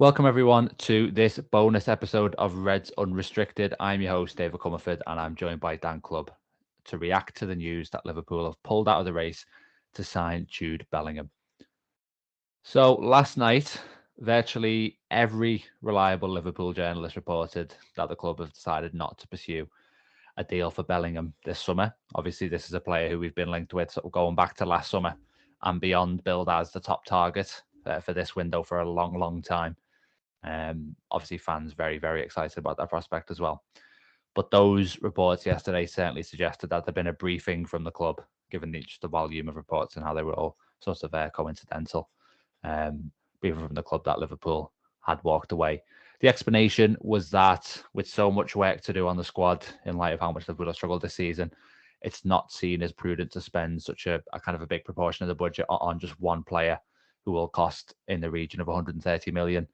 Welcome everyone to this bonus episode of Reds Unrestricted. I'm your host, David Comerford, and I'm joined by Dan Clubbe to react to the news that Liverpool have pulled out of the race to sign Jude Bellingham. So last night, virtually every reliable Liverpool journalist reported that the club have decided not to pursue a deal for Bellingham this summer. Obviously, this is a player who we've been linked with sort of going back to last summer and beyond, billed as the top target for this window for a long, long time. Obviously, fans very, very excited about that prospect as well. But those reports yesterday certainly suggested that there'd been a briefing from the club, given just the volume of reports and how they were all sort of coincidental. Briefing from the club that Liverpool had walked away. The explanation was that with so much work to do on the squad, in light of how much Liverpool have struggled this season, it's not seen as prudent to spend such a kind of a big proportion of the budget on just one player who will cost in the region of 130 million.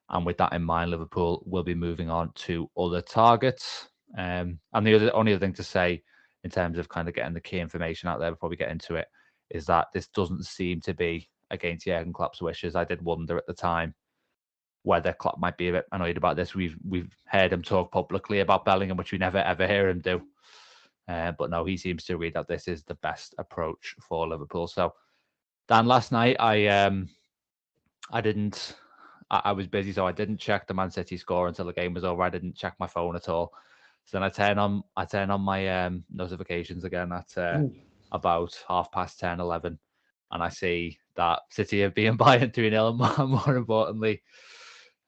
And with that in mind, Liverpool will be moving on to other targets. And the only other thing to say in terms of kind of getting the key information out there before we get into it is that this doesn't seem to be against Jurgen Klopp's wishes. I did wonder at the time whether Klopp might be a bit annoyed about this. We've heard him talk publicly about Bellingham, which we never ever hear him do. But no, he seems to read that this is the best approach for Liverpool. So, Dan, last night I was busy, so I didn't check the Man City score until the game was over. I didn't check my phone at all. So then I turn on my notifications again at about 10:30, 11, and I see that City have beaten Bayern 3-0, and more importantly,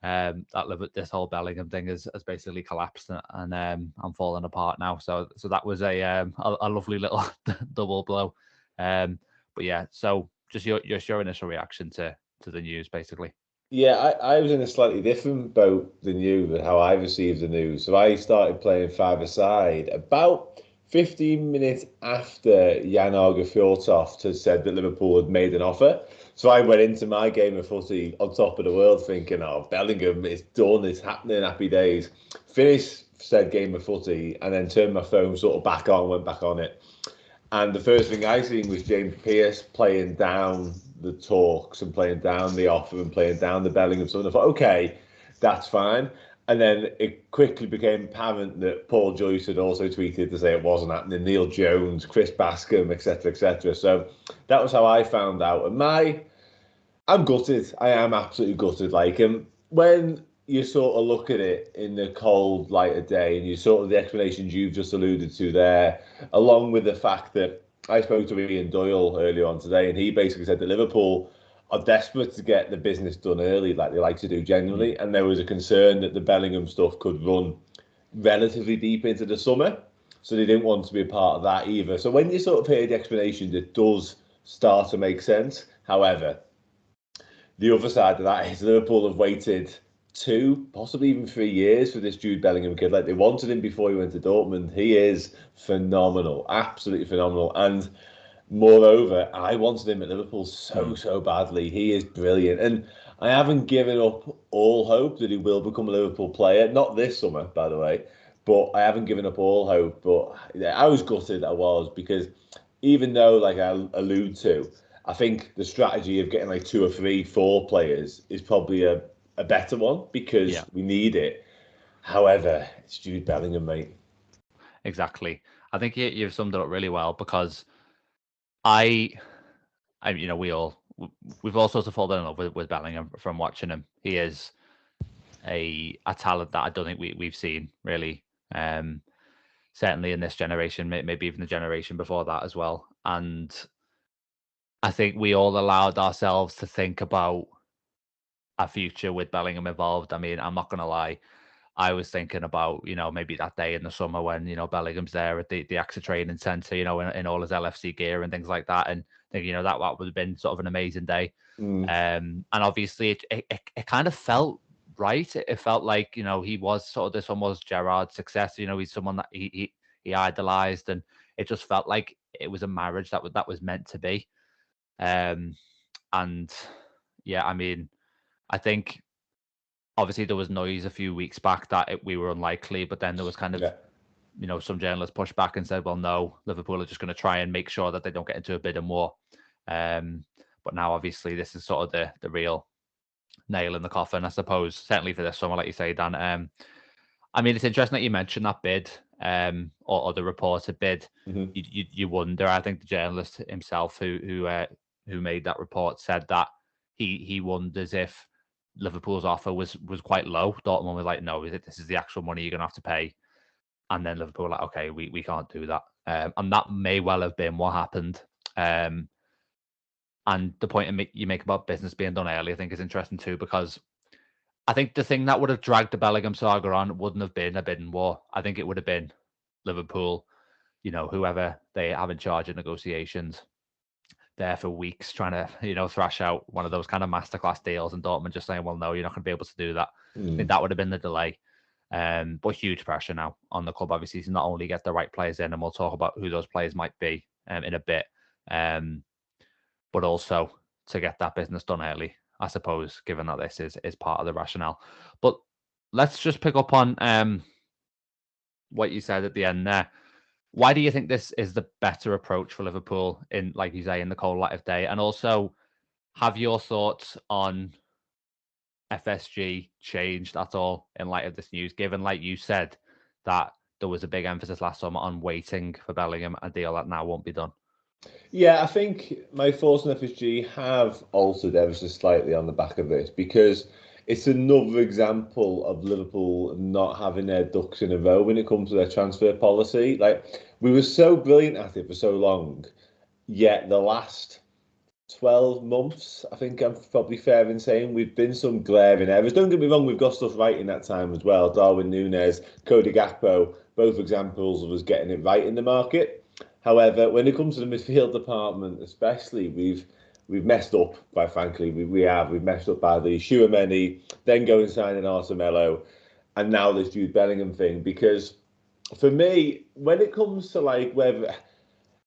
that this whole Bellingham thing has basically collapsed, and I'm falling apart now. So that was a lovely little double blow. But yeah, so just your initial reaction to the news, basically. Yeah, I was in a slightly different boat than you with how I received the news. So I started playing five-a-side about 15 minutes after Jan Åge Fjørtoft had said that Liverpool had made an offer. So I went into my game of footy on top of the world thinking, oh, Bellingham, it's done, it's happening, happy days. Finished said game of footy and then turned my phone sort of back on, went back on it. And the first thing I seen was James Pearce playing down the talks and playing down the offer and playing down the Bellingham stuff. And I thought, okay, that's fine. And then it quickly became apparent that Paul Joyce had also tweeted to say it wasn't happening. Neil Jones, Chris Bascombe, etc., etc. So that was how I found out. And I'm gutted. I am absolutely gutted. Like, when you sort of look at it in the cold light of day, and you sort of the explanations you've just alluded to there, along with the fact that I spoke to Ian Doyle earlier on today, and he basically said that Liverpool are desperate to get the business done early, like they like to do generally, and there was a concern that the Bellingham stuff could run relatively deep into the summer, so they didn't want to be a part of that either. So when you sort of hear the explanations, it does start to make sense. However, the other side of that is Liverpool have waited 2, possibly even 3 years for this Jude Bellingham kid. Like, they wanted him before he went to Dortmund. He is phenomenal, absolutely phenomenal. And moreover, I wanted him at Liverpool so badly. He is brilliant. And I haven't given up all hope that he will become a Liverpool player. Not this summer, by the way, but I haven't given up all hope. But I was gutted, I was, because even though, like I allude to, I think the strategy of getting like 2 or 3, 4 players is probably a better one because we need it. However, it's Jude Bellingham, mate. Exactly. I think you've summed it up really well, because we've all sort of fallen in love with Bellingham from watching him. He is a talent that I don't think we've seen really. Certainly in this generation, maybe even the generation before that as well. And I think we all allowed ourselves to think about a future with Bellingham involved. I mean, I'm not going to lie. I was thinking about, maybe that day in the summer when, Bellingham's there at the AXA training centre, in all his LFC gear and things like that. And I think, that would have been sort of an amazing day. And obviously it kind of felt right. It felt like, he was sort of, this one was Gerrard's success. He's someone that he idolised, and it just felt like it was a marriage that was meant to be. And yeah, I mean, I think obviously there was noise a few weeks back that we were unlikely, but then there was kind of, some journalists pushed back and said, well, no, Liverpool are just going to try and make sure that they don't get into a bidding war. But now, obviously, this is sort of the real nail in the coffin, I suppose. Certainly for this summer, like you say, Dan. I mean, it's interesting that you mentioned that bid, or the reported bid. Mm-hmm. You wonder. I think the journalist himself who made that report said that he wonders if Liverpool's offer was quite low. Dortmund was like, no, this is the actual money you're gonna have to pay, and then Liverpool were like, okay, we can't do that, and that may well have been what happened. And the point you make about business being done early, I think, is interesting too, because I think the thing that would have dragged the Bellingham saga on wouldn't have been a bidding war. I think it would have been Liverpool, whoever they have in charge of negotiations, there for weeks trying to, thrash out one of those kind of masterclass deals, and Dortmund just saying, well, no, you're not going to be able to do that. I think that would have been the delay. But huge pressure now on the club, obviously, to not only get the right players in, and we'll talk about who those players might be in a bit, but also to get that business done early, I suppose, given that this is part of the rationale. But let's just pick up on what you said at the end there. Why do you think this is the better approach for Liverpool in, like you say, in the cold light of day? And also, have your thoughts on FSG changed at all in light of this news, given, like you said, that there was a big emphasis last summer on waiting for Bellingham, a deal that now won't be done? Yeah, I think my thoughts on FSG have altered ever so slightly on the back of this, because it's another example of Liverpool not having their ducks in a row when it comes to their transfer policy. Like, we were so brilliant at it for so long, yet the last 12 months, I think I'm probably fair in saying, we've been some glaring errors. Don't get me wrong, we've got stuff right in that time as well. Darwin Núñez, Cody Gakpo, both examples of us getting it right in the market. However, when it comes to the midfield department, especially, we've messed up. Quite frankly, we've messed up badly. Tchouaméni, then go and sign an Artemelo, and now this Jude Bellingham thing. Because for me, when it comes to like whether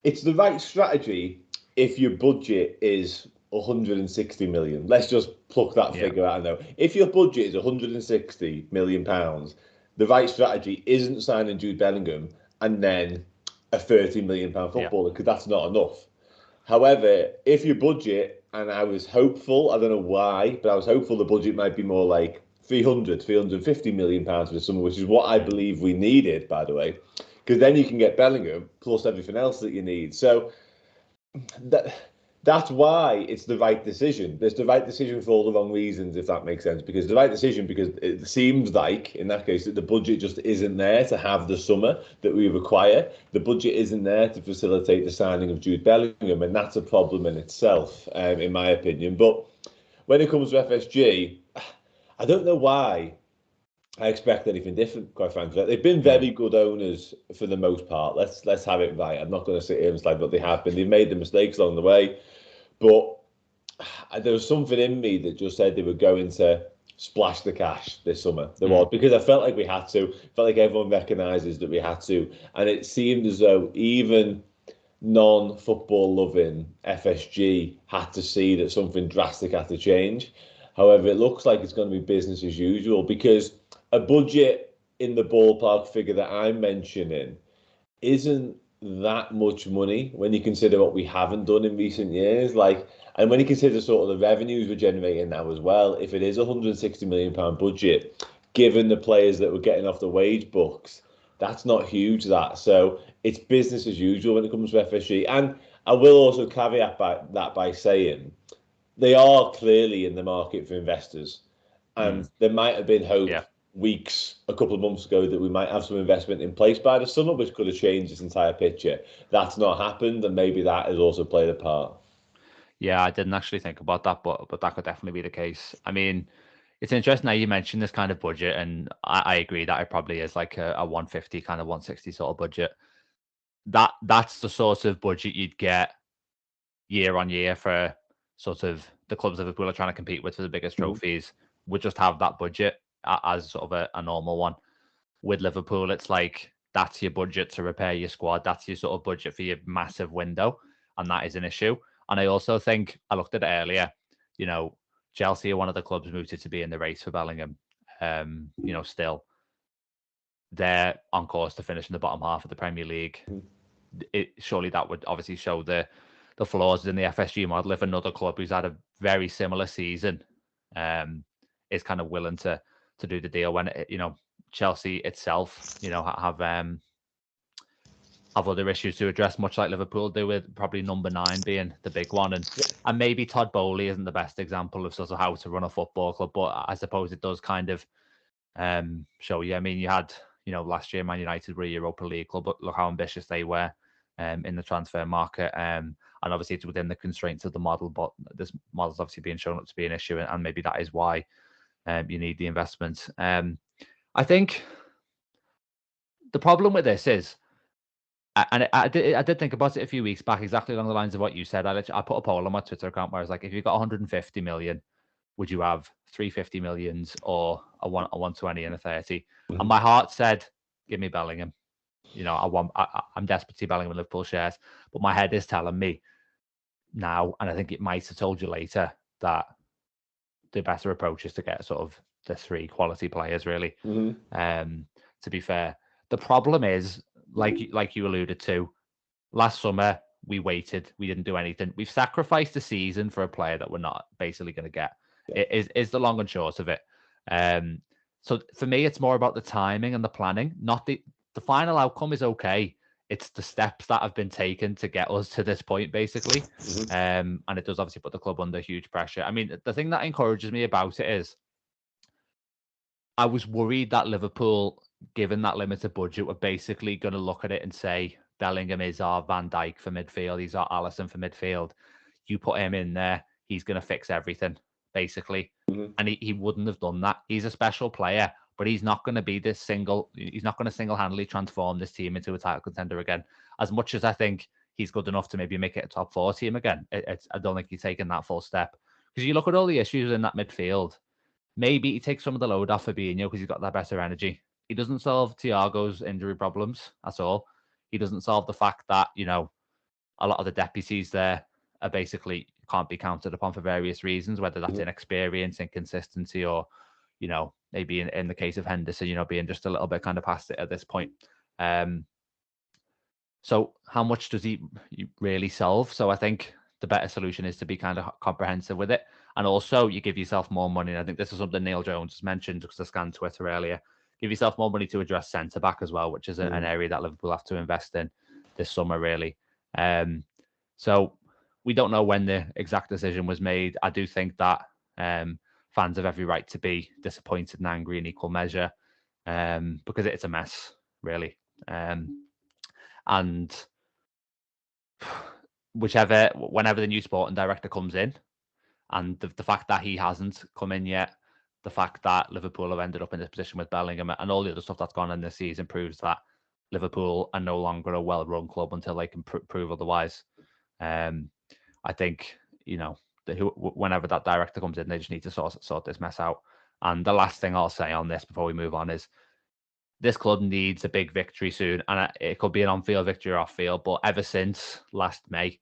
it's the right strategy, if your budget is 160 million, let's just pluck that figure out now. If your budget is 160 million pounds, the right strategy isn't signing Jude Bellingham and then a 30 million pound footballer, because that's not enough. However, if your budget, and I was hopeful, I don't know why, but I was hopeful the budget might be more like 350 million pounds for the summer, which is what I believe we needed, by the way, because then you can get Bellingham plus everything else that you need. So that's why it's the right decision. It's the right decision for all the wrong reasons, if that makes sense. Because the right decision, because it seems like, in that case, that the budget just isn't there to have the summer that we require. The budget isn't there to facilitate the signing of Jude Bellingham, and that's a problem in itself, in my opinion. But when it comes to FSG, I don't know why I expect anything different, quite frankly. They've been very good owners for the most part. Let's have it right. I'm not going to sit here and slide, but they have been. They've made the mistakes along the way, but there was something in me that just said they were going to splash the cash this summer. There was, because I felt like we had to. Felt like everyone recognises that we had to, and it seemed as though even non-football loving FSG had to see that something drastic had to change. However, it looks like it's going to be business as usual, because a budget in the ballpark figure that I'm mentioning isn't that much money when you consider what we haven't done in recent years. And when you consider sort of the revenues we're generating now as well, if it is a £160 million budget, given the players that we're getting off the wage books, that's not huge, that. So it's business as usual when it comes to FSG. And I will also caveat that by saying they are clearly in the market for investors. And there might have been hope a couple of months ago that we might have some investment in place by the summer, which could have changed this entire picture. That's not happened, and maybe that has also played a part. Yeah, I didn't actually think about that, but that could definitely be the case. I mean, it's interesting that you mentioned this kind of budget, and I agree that it probably is like a 150 kind of 160 sort of budget. That's the sort of budget you'd get year on year for sort of the clubs Liverpool are trying to compete with for the biggest trophies. Would just have that budget as sort of a normal one. With Liverpool, it's like that's your budget to repair your squad. That's your sort of budget for your massive window, and that is an issue. And I also think, I looked at it earlier, Chelsea are one of the clubs mooted to be in the race for Bellingham. Still, they're on course to finish in the bottom half of the Premier League. Surely that would obviously show the flaws in the FSG model. If another club who's had a very similar season is kind of willing to do the deal when Chelsea itself have other issues to address, much like Liverpool do, with probably number 9 being the big one. And maybe Todd Bowley isn't the best example of sort of how to run a football club, but I suppose it does kind of show you. I mean, you had, last year Man United were a Europa League club, but look how ambitious they were in the transfer market. And obviously it's within the constraints of the model, but this model's obviously being shown up to be an issue, and maybe that is why you need the investment. I think the problem with this is, and I did think about it a few weeks back, exactly along the lines of what you said. I put a poll on my Twitter account where I was like, if you've got 150 million, would you have 350 millions or a 120 and a 30? Mm-hmm. And my heart said, give me Bellingham. I'm desperate to see Bellingham in Liverpool shares, but my head is telling me now, and I think it might have told you later, that the better approach is to get sort of the 3 quality players, really. Mm-hmm. To be fair, the problem is, like you alluded to, last summer we waited, we didn't do anything. We've sacrificed a season for a player that we're not basically going to get. Yeah. It is the long and short of it. So for me, it's more about the timing and the planning, not the final outcome is okay. It's the steps that have been taken to get us to this point, basically. Mm-hmm. And it does obviously put the club under huge pressure. I mean, the thing that encourages me about it is I was worried that Liverpool, given that limited budget, were basically going to look at it and say, Bellingham is our Van Dijk for midfield, he's our Alisson for midfield. You put him in there, he's going to fix everything, basically. Mm-hmm. And he wouldn't have done that. He's a special player, but he's not going to be he's not going to single-handedly transform this team into a title contender again. As much as I think he's good enough to maybe make it a top 4 team again, I don't think he's taken that full step. Because you look at all the issues in that midfield, maybe he takes some of the load off Fabinho because he's got that better energy. He doesn't solve Thiago's injury problems at all. He doesn't solve the fact that, a lot of the deputies there are basically can't be counted upon for various reasons, whether that's inexperience, inconsistency, or, maybe in the case of Henderson, being just a little bit kind of past it at this point. So how much does he really solve? So I think the better solution is to be kind of comprehensive with it. And also you give yourself more money. And I think this is something Neil Jones mentioned because I scanned Twitter earlier. Give yourself more money to address centre-back as well, which is an area that Liverpool have to invest in this summer, really. So we don't know when the exact decision was made. I do think that fans have every right to be disappointed and angry in equal measure because it's a mess, really. And whenever the new sporting director comes in, and the fact that he hasn't come in yet, the fact that Liverpool have ended up in this position with Bellingham and all the other stuff that's gone on this season proves that Liverpool are no longer a well-run club until they can prove otherwise. I think, whenever that director comes in, they just need to sort this mess out. And the last thing I'll say on this before we move on is this club needs a big victory soon. And it could be an on-field victory or off-field, but ever since last May,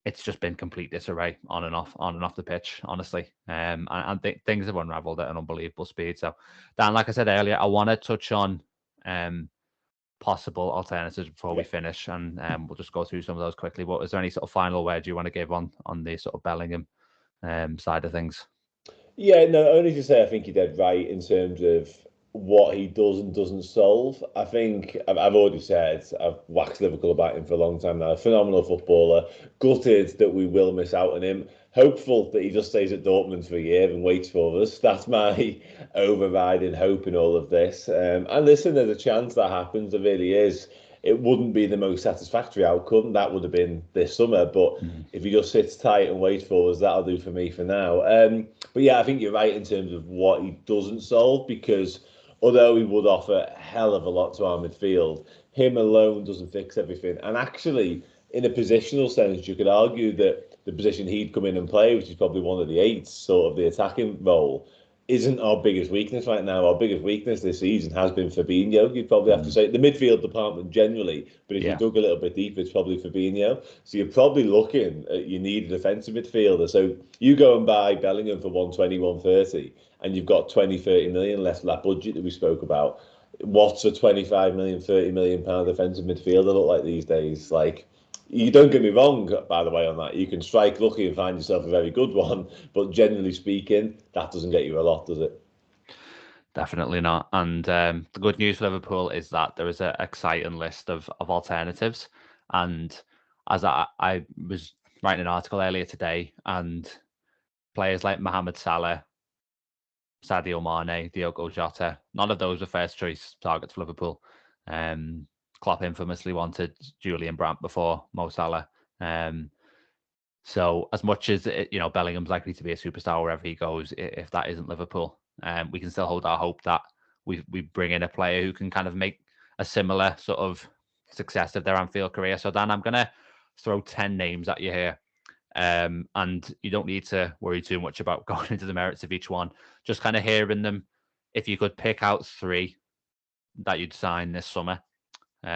it's just been complete disarray on and off the pitch, honestly. And things have unravelled at an unbelievable speed. So, Dan, like I said earlier, I want to touch on possible alternatives before we finish, and we'll just go through some of those quickly. But is there any sort of final word you want to give on the sort of Bellingham side of things? Yeah, no, only to say I think you're dead right in terms of what he does and doesn't solve. I think I've already said I've waxed Liverpool about him for a long time now. A phenomenal footballer. Gutted that we will miss out on him. Hopeful that he just stays at Dortmund for a year and waits for us. That's my overriding hope in all of this. And listen, there's a chance that happens. There really is. It wouldn't be the most satisfactory outcome. That would have been this summer. But if he just sits tight and waits for us, that'll do for me for now. But yeah, I think you're right in terms of what he doesn't solve, because although he would offer a hell of a lot to our midfield, him alone doesn't fix everything. And actually, in a positional sense, you could argue that the position he'd come in and play, which is probably one of the 8s, sort of the attacking role, isn't our biggest weakness right now. Our biggest weakness this season has been Fabinho. You'd probably have to say the midfield department generally, but if you dug a little bit deeper, it's probably Fabinho. So you're probably looking at you need a defensive midfielder. So you go and buy Bellingham for 120, 130, and you've got 20, 30 million left of that budget that we spoke about. What's a 25 million, 30 million pound defensive midfielder look like these days? Like, You don't get me wrong, by the way, on that. You can strike lucky and find yourself a very good one, but generally speaking, that doesn't get you a lot, does it? Definitely not. And the good news for Liverpool is that there is an exciting list of alternatives. And as I was writing an article earlier today, and players like Mohamed Salah, Sadio Mane, Diogo Jota, none of those are first choice targets for Liverpool. Klopp infamously wanted Julian Brandt before Mo Salah. So as much as Bellingham's likely to be a superstar wherever he goes, if that isn't Liverpool, we can still hold our hope that we bring in a player who can kind of make a similar sort of success of their Anfield career. So Dan, I'm gonna throw 10 names at you here. And you don't need to worry too much about going into the merits of each one. Just kind of hearing them. If you could pick out 3 that you'd sign this summer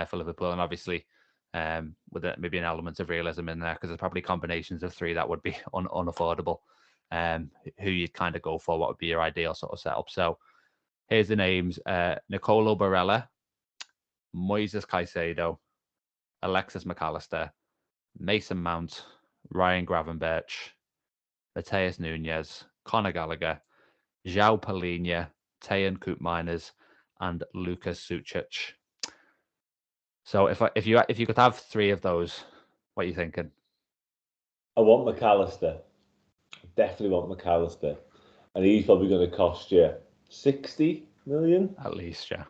for Liverpool, and obviously with maybe an element of realism in there, because there's probably combinations of 3 that would be unaffordable. Who you'd kind of go for, what would be your ideal sort of setup. So here's the names: Nicolo Barella, Moises Caicedo, Alexis McAllister, Mason Mount, Ryan Gravenberch, Mateus Nunes, Conor Gallagher, João Palhinha, Tejan Koopmeiners, and Lucas Sucic. So if you could have 3 of those, what are you thinking? I want McAllister. Definitely want McAllister. And he's probably going to cost you 60 million? At least, yeah.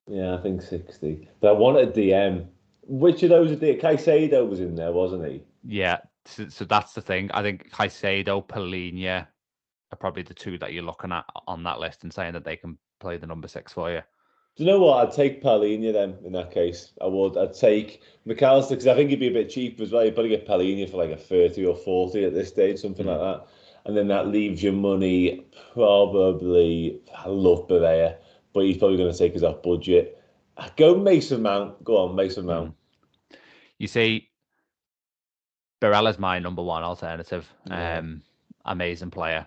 Yeah, I think 60. But I want a DM. Which of those are DM? Caicedo was in there, wasn't he? Yeah, so that's the thing. I think Caicedo, Palhinha are probably the 2 that you're looking at on that list and saying that they can play the number 6 for you. Do you know what? I'd take Palhinha then in that case. I would. I'd take McAllister because I think he'd be a bit cheap as well. You'd probably get Palhinha for like a 30 or 40 at this stage, something like that. And then that leaves your money probably. I love Barella, but he's probably going to take us off budget. Go Mason Mount. Go on, Mason Mount. You see, Barella's my number 1 alternative. Yeah. Amazing player.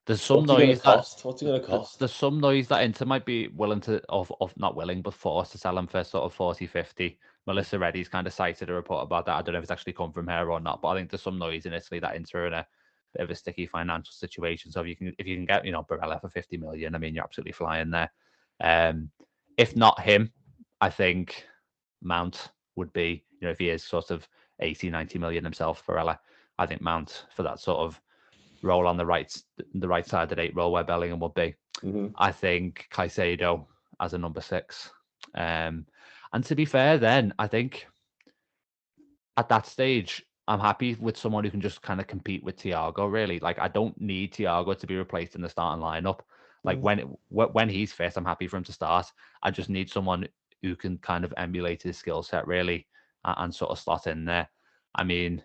There's some What's he going noise to cost? What's he going to cost? there's some noise that Inter might be willing to, of not willing, but forced to sell him for sort of 40, 50. Melissa Reddy's kind of cited a report about that. I don't know if it's actually come from her or not, but I think there's some noise in Italy that Inter are in a bit of a sticky financial situation. So if you can get Barella for 50 million, I mean, you're absolutely flying there. If not him, I think Mount would be, if he is sort of 80, 90 million himself, Barella, I think Mount for that sort of role on the right side of the 8 role where Bellingham would be. I think Caicedo as a number 6. And to be fair, then I think at that stage, I'm happy with someone who can just kind of compete with Thiago. Really, like I don't need Thiago to be replaced in the starting lineup. Like when he's fit, I'm happy for him to start. I just need someone who can kind of emulate his skill set really and sort of slot in there. I mean,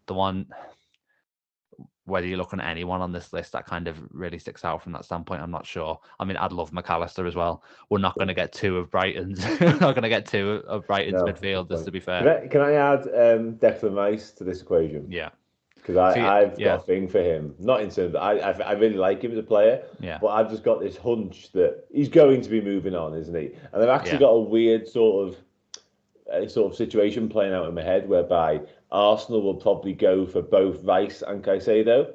the one, whether you're looking at anyone on this list that kind of really sticks out from that standpoint, I'm not sure. I mean, I'd love McAllister as well. We're not going to get 2 of Brighton's. We're not going to get 2 of Brighton's midfielders, to be fair. Can I add Declan Rice to this equation? Yeah. Because I've got a thing for him. Not in terms of, I really like him as a player, but I've just got this hunch that he's going to be moving on, isn't he? And I've actually got a weird sort of situation playing out in my head whereby Arsenal will probably go for both Rice and Caicedo,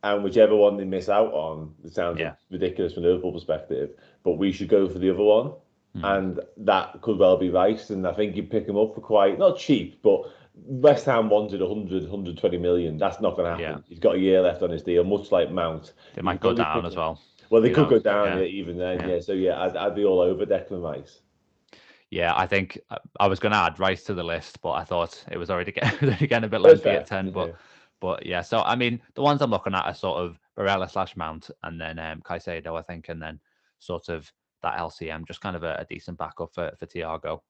and whichever one they miss out on, it sounds ridiculous from a Liverpool perspective, but we should go for the other one. And that could well be Rice, and I think you pick him up for quite, not cheap, but West Ham wanted 100, 120 million. That's not going to happen. He's got a year left on his deal, much like Mount. They might go down as well. Well, they could go down even then, So, I'd be all over Declan Rice. Yeah, I think I was going to add Rice to the list, but I thought it was already getting a bit lengthy at 10. But yeah, so I mean, the ones I'm looking at are sort of Barella / Mount, and then Caicedo, I think, and then sort of that LCM, just kind of a decent backup for Thiago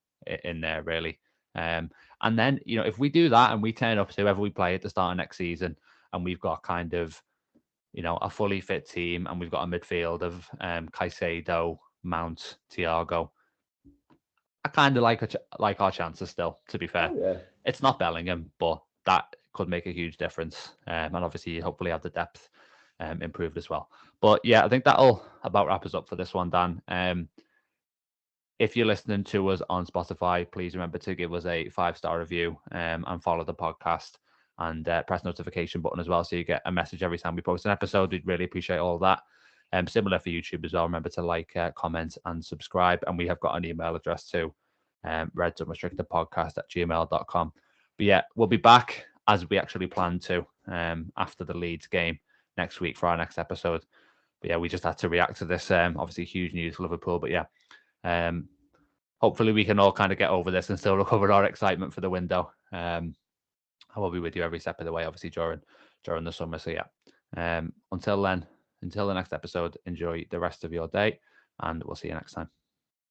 in there, really. And then, if we do that and we turn up to whoever we play at the start of next season, and we've got kind of, a fully fit team, and we've got a midfield of Caicedo, Mount, Thiago, I kind of like our chances still, to be fair. It's not Bellingham, but that could make a huge difference. And obviously, you hopefully have the depth improved as well. But yeah, I think that'll about wrap us up for this one, Dan. if you're listening to us on Spotify, please remember to give us a 5-star review and follow the podcast and press notification button as well, so you get a message every time we post an episode. We'd really appreciate all of that. Similar for YouTube as well. Remember to like, comment, and subscribe. And we have got an email address too, redsunrestrictedpodcast@gmail.com. But yeah, we'll be back as we actually plan to after the Leeds game next week for our next episode. But yeah, we just had to react to this. Obviously, huge news for Liverpool. But yeah, hopefully we can all kind of get over this and still recover our excitement for the window. I will be with you every step of the way, obviously during the summer. So yeah, until then, until the next episode, enjoy the rest of your day, and we'll see you next time.